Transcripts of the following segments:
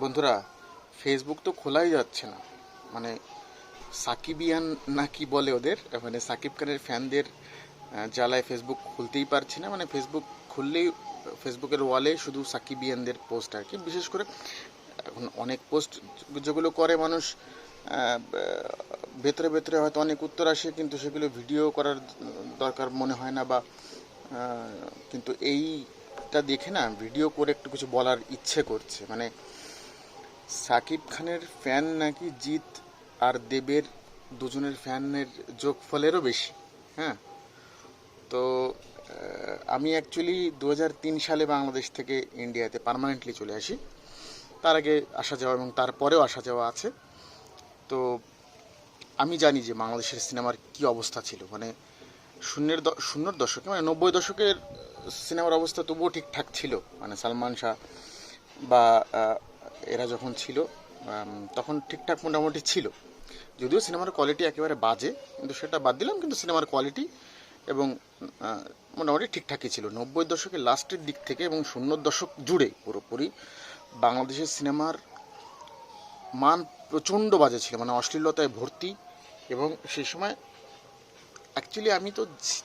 বন্ধুরা, ফেসবুক তো খোলাই যাচ্ছে না। মানে সাকিবিয়ান না কি বলে ওদের, মানে সাকিব খানের ফ্যানদের জ্বালায় ফেসবুক খুলতেই পারছি না। মানে ফেসবুক খুললেই ফেসবুকের ওয়ালে শুধু সাকিবিয়ানদের পোস্ট আর কি। বিশেষ করে এখন অনেক পোস্ট যেগুলো করে মানুষ, আহ, ভেতরে ভেতরে হয়তো অনেক উত্তর আসে, কিন্তু সেগুলো ভিডিও করার দরকার মনে হয় না। বা কিন্তু এইটা দেখে না ভিডিও করে একটু কিছু বলার ইচ্ছে করছে। মানে সাকিব খানের ফ্যান নাকি জিৎ আর দেবের দুজনের ফ্যানের যোগফলেরও বেশি। হ্যাঁ, তো আমি অ্যাকচুয়ালি 2003 সালে বাংলাদেশ থেকে ইন্ডিয়াতে পার্মানেন্টলি চলে আসি। তার আগে আসা যাওয়া এবং তারপরেও আসা যাওয়া আছে। তো আমি জানি যে বাংলাদেশের সিনেমার কি অবস্থা ছিল। মানে শূন্যর দশকে, মানে 90 দশকের সিনেমার অবস্থা তবুও ঠিকঠাক ছিল। মানে সালমান শাহ বা এরা যখন ছিল, তখন ঠিকঠাক মোটামুটি ছিল। যদিও সিনেমার কোয়ালিটি একেবারে বাজে, কিন্তু সেটা বাদ দিলাম, কিন্তু সিনেমার কোয়ালিটি এবং মোটামুটি ঠিকঠাকই ছিল 90 দশকের লাস্টের দিক থেকে। এবং 00 দশক জুড়ে পুরোপুরি বাংলাদেশের সিনেমার মান প্রচণ্ড বাজে ছিল, মানে অশ্লীলতায় ভর্তি। এবং সেই সময় অ্যাকচুয়ালি আমি তো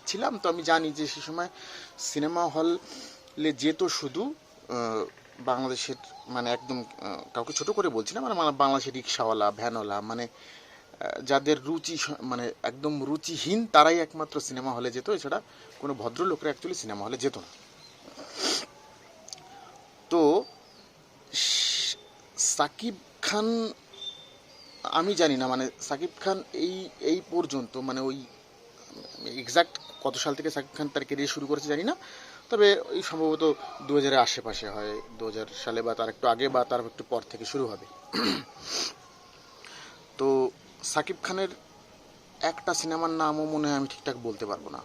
ছিলাম, তো আমি জানি যে সে সময় সিনেমা হলে যেত শুধু বাংলাদেশের, মানে একদম কাউকে ছোট করে বলছি না, মানে বাংলাদেশের রিক্সাওয়ালা, ভ্যানওয়ালা, মানে যাদের রুচি মানে একদম রুচিহীন, তারাই একমাত্র সিনেমা হলে যেত। এছাড়া কোনো ভদ্রলোকরা অ্যাকচুয়ালি সিনেমা হলে যেত না। তো সাকিব খান, আমি জানি না মানে সাকিব খান এই এই পর্যন্ত, মানে ওই এক্সাক্ট কত সাল থেকে সাকিব খান তার কেরিয়ার শুরু করেছে জানি না। তবে এই সম্ভবত 2000-এর আশেপাশে হয়, 2000 সালে বা তার একটু আগে বা তার একটু পর থেকে শুরু হবে। তো সাকিব খানের একটা সিনেমার নামও মনে হয় আমি ঠিকঠাক বলতে পারবো না।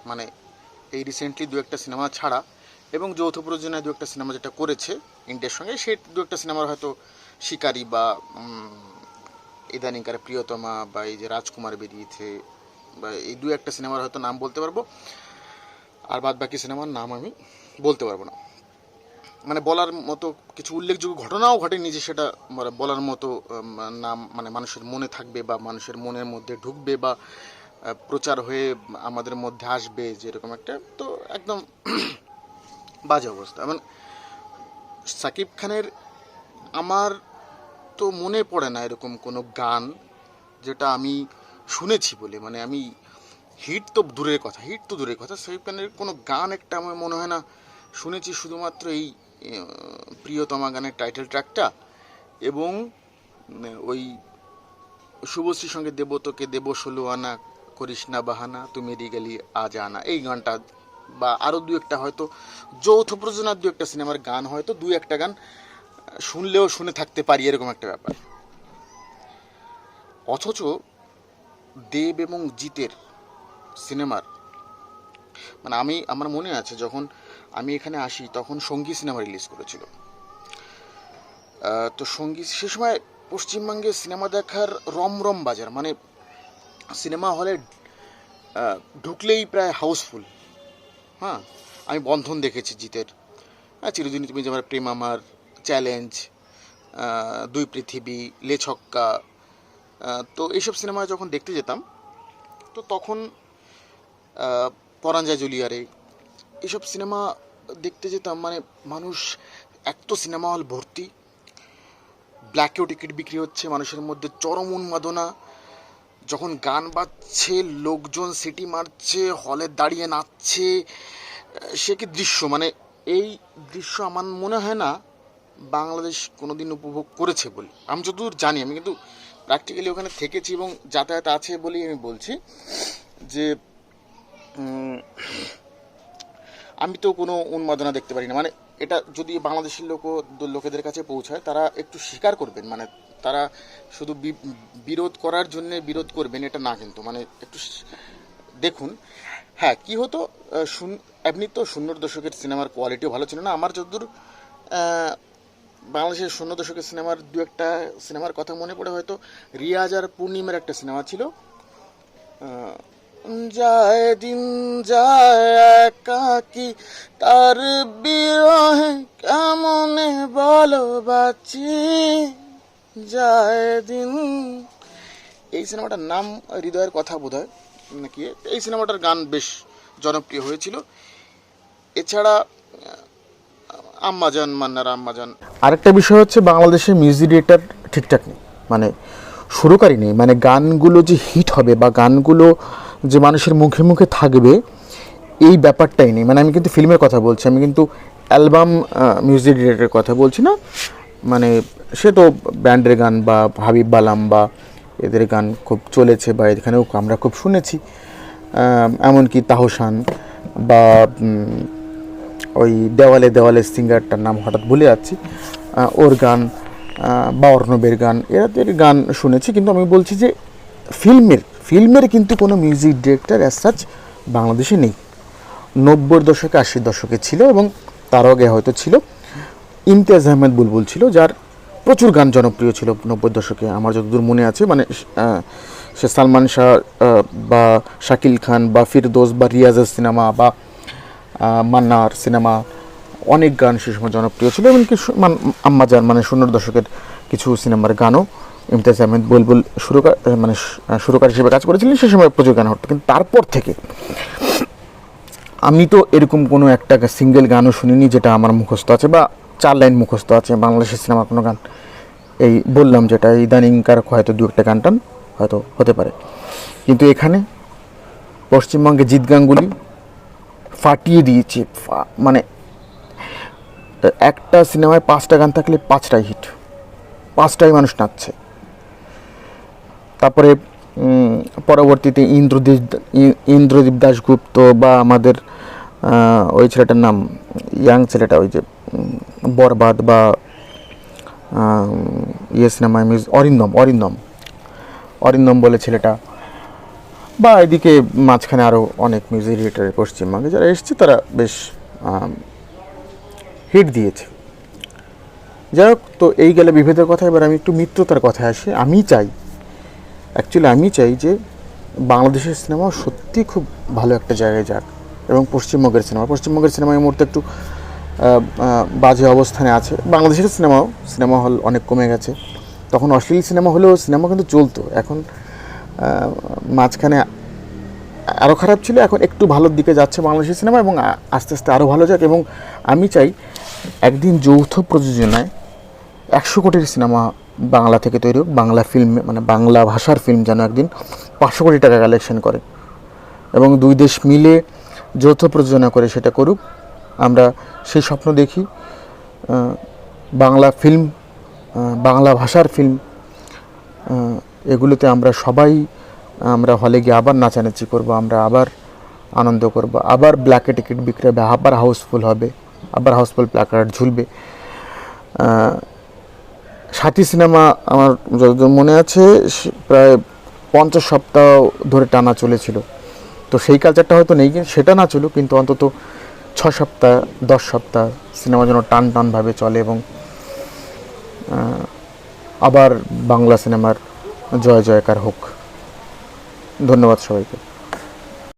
মানে এই রিসেন্টলি দু একটা সিনেমা ছাড়া, এবং যৌথ প্রযোজনায় দু একটা সিনেমা যেটা করেছে ইন্ডিয়ার সঙ্গে, সেই দু একটা সিনেমার হয়তো শিকারি বা ইদানিংকার প্রিয়তমা বা এই যে রাজকুমার বেরিয়েছে, বা এই দু একটা সিনেমার হয়তো নাম বলতে পারবো। আর বাদ বাকি সিনেমার নাম আমি বলতে পারবো না। মানে বলার মতো কিছু উল্লেখযোগ্য ঘটনাও ঘটেনি যে সেটা বলার মতো নাম, মানে মানুষের মনে থাকবে বা মানুষের মনের মধ্যে ঢুকবে বা প্রচার হয়ে আমাদের মধ্যে আসবে, যেরকম একটা তো একদম বাজে অবস্থা। মানে সাকিব খানের আমার তো মনে পড়ে না এরকম কোনো গান যেটা আমি শুনেছি বলে, মানে আমি হিট তো দূরের কথা, সাকিব খানের কোনো গান একটা আমার মনে হয় না শুনেছি। শুধুমাত্র এই প্রিয়তমা গানের টাইটেল ট্র্যাকটা, এবং ওই শুভশ্রীর সঙ্গে দেব তোকে দেব 16 আনা, করিস না বাহানা, তুমি মেরি গেলি আজ আনা, এই গানটা। বা আরও দু একটা হয়তো যৌথ প্রযোজনার দু একটা সিনেমার গান, হয়তো দু একটা গান শুনলেও শুনে থাকতে পারি, এরকম একটা ব্যাপার। অথচ দেব এবং জিতের সিনেমার, মানে আমার মনে আছে যখন আমি এখানে আসি তখন সঙ্গী সিনেমা রিলিজ করেছিল। তো সঙ্গী সে সময় পশ্চিমবঙ্গে সিনেমা দেখার রমরম বাজার। মানে সিনেমা হলে ঢুকলেই প্রায় হাউসফুল। হ্যাঁ, আমি বন্ধন দেখেছি জিতের, চিরদিনই তুমি যে আমার, প্রেম আমার, চ্যালেঞ্জ, দুই পৃথিবী, লে ছক্কা। তো এইসব সিনেমা যখন দেখতে যেতাম, তো তখন পরাঞ্জা জুলিয়ারে, এইসব সিনেমা দেখতে যেতাম। মানে মানুষ, এক তো সিনেমা হল ভর্তি, ব্ল্যাকেও টিকিট বিক্রি হচ্ছে, মানুষের মধ্যে চরম উন্মাদনা, যখন গান বাজছে লোকজন সিটি মারছে, হলে দাঁড়িয়ে নাচছে। সে কি দৃশ্য! মানে এই দৃশ্য আমার মনে হয় না বাংলাদেশ কোনোদিন উপভোগ করেছে বলে আমি যতদূর জানি। আমি কিন্তু প্র্যাকটিক্যালি ওখানে থেকেছি এবং যাতায়াত আছে বলেই আমি বলছি যে আমি তো কোনো উন্মাদনা দেখতে পারি না। মানে এটা যদি বাংলাদেশের লোকেদের কাছে পৌঁছায়, তারা একটু স্বীকার করবেন। মানে তারা শুধু বিরোধ করার জন্যে বিরোধ করবেন এটা না, কিন্তু মানে একটু দেখুন। হ্যাঁ, কি হতো, এমনি তো 00 দশকের সিনেমার কোয়ালিটিও ভালো ছিল না। আমার যতদূর বাংলাদেশের 00 দশকের সিনেমার দু একটা সিনেমার কথা মনে পড়ে, হয়তো রিয়াজ আর পূর্ণিমার একটা সিনেমা ছিল, যায় দিন যায় একাকি, তার বিরহে কেমনে বলো বাঁচি, যায় দিন। এই সিনেমাটার নাম হৃদয়ের কথা বোধহয় নাকি। এই সিনেমাটার গান বেশ জনপ্রিয় হয়েছিল। এছাড়া আম্মাজান, মান্নার আম্মাজান। আরেকটা বিষয় হচ্ছে বাংলাদেশের মিউজিক ডিরেক্টর ঠিকঠাক নেই, মানে সুরকারই নেই। মানে গানগুলো যে হিট হবে বা গানগুলো যে মানুষের মুখে মুখে থাকবে, এই ব্যাপারটাই নেই। মানে আমি কিন্তু ফিল্মের কথা বলছি, আমি কিন্তু অ্যালবাম মিউজিক ডিরেক্টরের কথা বলছি না। মানে সে তো ব্যান্ডের গান বা হাবিব বালাম বা এদের গান খুব চলেছে বা এখানেও আমরা খুব শুনেছি। এমনকি তাহসান বা ওই দেওয়ালে দেওয়ালে সিঙ্গারটার নাম হঠাৎ ভুলে যাচ্ছি, ওর গান বা অর্ণবের গান, এদের গান শুনেছি। কিন্তু আমি বলছি যে ফিল্মের কিন্তু কোনো মিউজিক ডিরেক্টর অ্যাজ সাচ বাংলাদেশে নেই। 90-র দশকে 80-র দশকে ছিল এবং তার আগে হয়তো ছিল ইমতিয়াজ আহমেদ বুলবুল ছিল, যার প্রচুর গান জনপ্রিয় ছিল 90-র দশকে আমার যতদূর মনে আছে। মানে সে সালমান শাহ বা শাকিল খান বা ফিরদৌস বা রিয়াজের সিনেমা বা মান্নার সিনেমা, অনেক গান সে সময় জনপ্রিয় ছিল। এমনকি আম্মাজান মানে 90-র দশকের কিছু সিনেমার গানও ইমতিয়াজ আহমেদ বুলবুল সুরকার হিসেবে কাজ করেছিলেন। সে সময় প্রচুর গান হতো। কিন্তু তারপর থেকে আমি তো এরকম কোনো একটা সিঙ্গেল গানও শুনিনি যেটা আমার মুখস্থ আছে বা 4 লাইন মুখস্থ আছে বাংলাদেশের সিনেমার কোনো গান। এই বললাম যেটা ইদানিংকার হয়তো 2-একটা গান টান হয়তো হতে পারে। কিন্তু এখানে পশ্চিমবঙ্গে জিৎ গাঙ্গুলি ফাটিয়ে দিয়েছে। মানে একটা সিনেমায় 5টা গান থাকলে 5টাই হিট, 5টাই মানুষ নাচছে। তারপরে পরবর্তীতে ইন্দ্রদীপ দাশগুপ্ত বা আমাদের ওই ছেলেটার নাম, ইয়াং ছেলেটা, ওই যে বরবাদ বা সিনেমায় অরিন্দম বলে ছেলেটা, বা এদিকে মাঝখানে আরও অনেক মিউজিক ডিরেক্টর পশ্চিমবঙ্গে যারা এসছে, তারা বেশ হিট দিয়েছে। যাই হোক, তো এই গেলে বিভেদের কথা। এবার আমি একটু মিত্রতার কথায় আসি। আমি চাই যে বাংলাদেশের সিনেমা সত্যি খুব ভালো একটা জায়গায় যাক, এবং পশ্চিমবঙ্গের সিনেমা এই মুহূর্তে একটু বাজে অবস্থানে আছে। বাংলাদেশের সিনেমা হল অনেক কমে গেছে। তখন অশ্লীল সিনেমা হলেও সিনেমা কিন্তু চলতো। এখন মাঝখানে আরও খারাপ ছিল, এখন একটু ভালোর দিকে যাচ্ছে বাংলাদেশের সিনেমা, এবং আস্তে আস্তে আরও ভালো যাক। এবং আমি চাই একদিন যৌথ প্রযোজনায় 100 কোটির সিনেমা বাংলা থেকে তৈরি হোক। বাংলা ফিল্ম, মানে বাংলা ভাষার ফিল্ম যেন একদিন 500 কোটি টাকা কালেকশন করে, এবং 2 দেশ মিলে যৌথ প্রযোজনা করে সেটা করুক। আমরা সেই স্বপ্ন দেখি। বাংলা ফিল্ম, বাংলা ভাষার ফিল্ম, এগুলোতে আমরা হলে গিয়ে আবার নাচানাচি করব, আমরা আবার আনন্দ করব, আবার ব্ল্যাকে টিকিট বিক্রি হবে, আবার হাউসফুল হবে, আবার হাউসফুল প্ল্যাকার্ড ঝুলবে। সাথী সিনেমা আমার যতদূর মনে আছে প্রায় 50 সপ্তাহ ধরে টানা চলেছিল। তো সেই কালচারটা হয়তো নেই, সেটা না চলুক, কিন্তু অন্তত 6 সপ্তাহ 10 সপ্তাহ সিনেমা যেন টানভাবে চলে, এবং আবার বাংলা সিনেমার জয় জয়কার হোক। ধন্যবাদ সবাইকে।